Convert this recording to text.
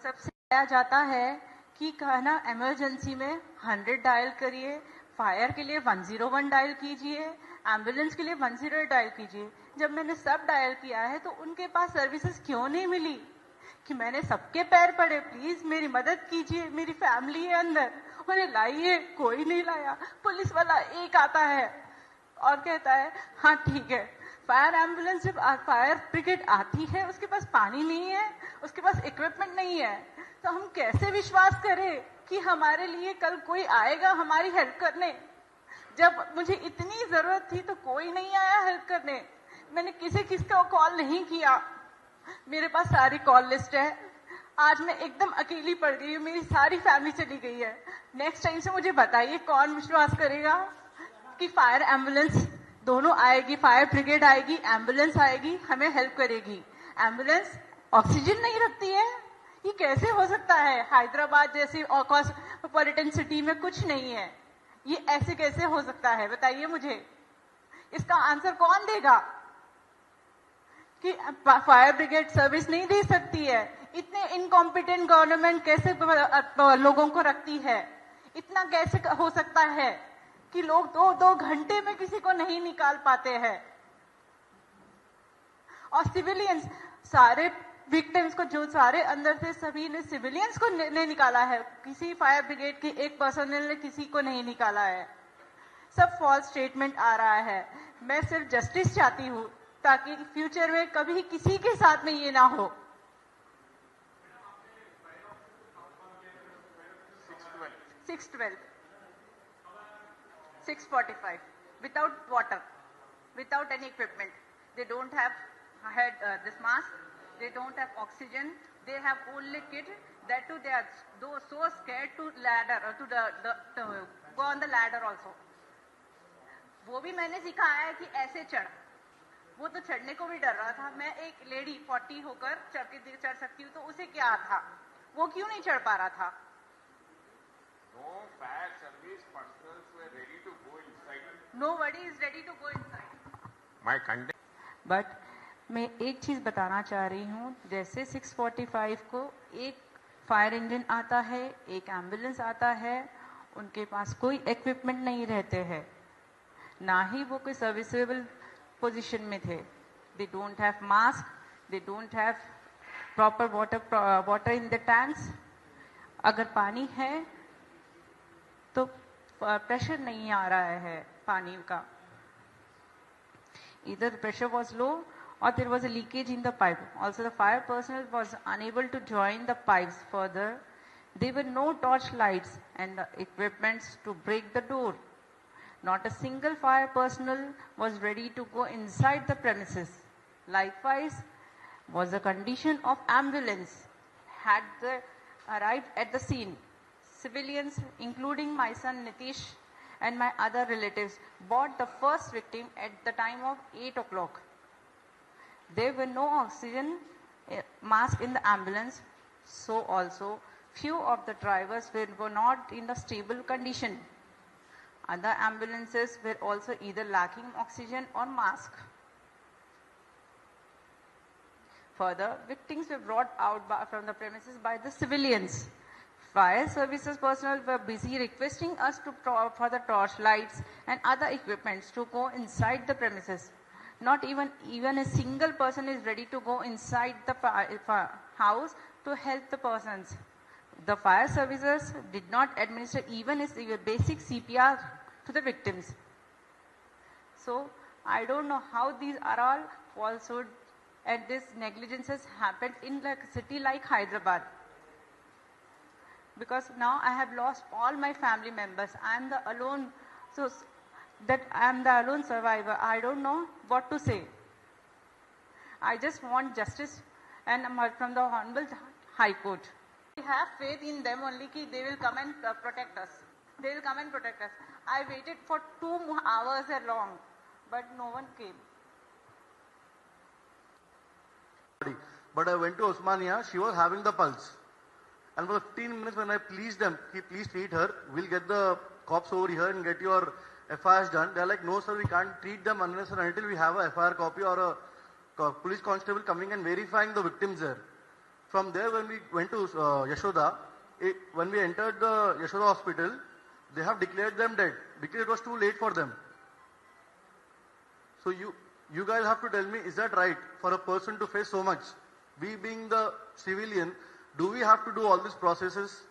सबसे बताया जाता है कि कहना इमरजेंसी में 100 डायल करिए, फायर के लिए 101 डायल कीजिए, एम्बुलेंस के लिए 108 डायल कीजिए। जब मैंने सब डायल किया है तो उनके पास सर्विसेज क्यों नहीं मिली? कि मैंने सबके पैर पड़े, प्लीज मेरी मदद कीजिए, मेरी फैमिली है अंदर, उन्हें लाइए, कोई नहीं लाया। पुलिस वाला एक आता है और कहता है हाँ ठीक है। फायर एम्बुलेंस जब फायर ब्रिगेड आती है, उसके पास पानी नहीं है, उसके पास इक्विपमेंट नहीं है, तो हम कैसे विश्वास करें कि हमारे लिए कल कोई आएगा हमारी हेल्प करने? जब मुझे इतनी जरूरत थी तो कोई नहीं आया हेल्प करने। मैंने किसको कॉल नहीं किया। मेरे पास सारी कॉल लिस्ट है। आज मैं एकदम अकेली पड़ गई हूँ, मेरी सारी फैमिली चली गई है। नेक्स्ट टाइम से मुझे बताइए, कौन विश्वास करेगा कि फायर एम्बुलेंस दोनों आएगी, फायर ब्रिगेड आएगी, एम्बुलेंस आएगी, हमें हेल्प करेगी। एम्बुलेंस ऑक्सीजन नहीं रखती है, ये कैसे हो सकता है? हैदराबाद जैसी कॉस्मोपॉलिटन सिटी में कुछ नहीं है, ये ऐसे कैसे हो सकता है? बताइए मुझे, इसका आंसर कौन देगा कि फायर ब्रिगेड सर्विस नहीं दे सकती है? इतने इनकॉम्पिटेंट गवर्नमेंट कैसे लोगों को रखती है? इतना कैसे हो सकता है कि लोग 2-2 घंटे में किसी को नहीं निकाल पाते हैं? और सिविलियंस, सारे विक्टिम्स को, जो सारे अंदर से सभी ने सिविलियंस को नहीं निकाला है, किसी फायर ब्रिगेड की एक पर्सनल ने किसी को नहीं निकाला है। सब फॉल्स स्टेटमेंट आ रहा है। मैं सिर्फ जस्टिस चाहती हूँ ताकि फ्यूचर में कभी किसी के साथ में ये ना हो। 612 645 without water, without any equipment. They don't have had this mask, they don't have oxygen, they have only kit. That too, they are so scared to ladder or to go on the ladder also. वो भी मैंने सिखाया है कि ऐसे चढ़, वो तो चढ़ने को भी डर रहा था। मैं एक लेडी 40 होकर चढ़ सकती हूँ, तो उसे क्या था? वो क्यों नहीं चढ़ पा रहा था? No fire service personnel were ready to go inside. Nobody is ready to go inside. My content. But मैं एक चीज बताना चाह रही हूँ, जैसे 645 को एक फायर इंजन आता है, एक एम्बुलेंस आता है, उनके पास कोई इक्विपमेंट नहीं रहते हैं, ना ही वो कोई सर्विसेबल पोजीशन में थे। They don't have mask, they don't have proper water in the tanks. अगर पानी है तो प्रेशर नहीं आ रहा है पानी का, either pressure was low or there was a leakage in the pipe. Also, the fire personnel was unable to join the pipes further. There were no torch lights and the equipments to break the door. Not a single fire personnel was ready to go inside the premises. Likewise was the condition of ambulance had arrived at the scene. Civilians, including my son Nitish and my other relatives, brought the first victim at the time of 8 o'clock. There were no oxygen masks in the ambulance, so also few of the drivers were not in a stable condition. Other ambulances were also either lacking oxygen or mask. Further, victims were brought out from the premises by the civilians. Fire services personnel were busy requesting us for the torch lights and other equipments to go inside the premises. Not even a single person is ready to go inside the house to help the persons. The fire services did not administer even a basic CPR to the victims. So I don't know how these are all falsehood and this negligences happened in a city like Hyderabad. Because now I have lost all my family members. I am the alone, so that I am the alone survivor. I don't know what to say. I just want justice and from the Honorable High Court. We have faith in them only कि they will come and protect us. They will come and protect us. I waited for 2 hours long, but no one came. But I went to Osmania, she was having the pulse. And for 15 minutes when I pleased them, please treat her, we'll get the cops over here and get your FIRs done. They're like, no sir, we can't treat them unless and until we have a FIR copy or a police constable coming and verifying the victims there. From there, when we went to Yashoda, when we entered the Yashoda hospital, they have declared them dead because it was too late for them. So you guys have to tell me, is that right for a person to face so much? We being the civilian, do we have to do all these processes?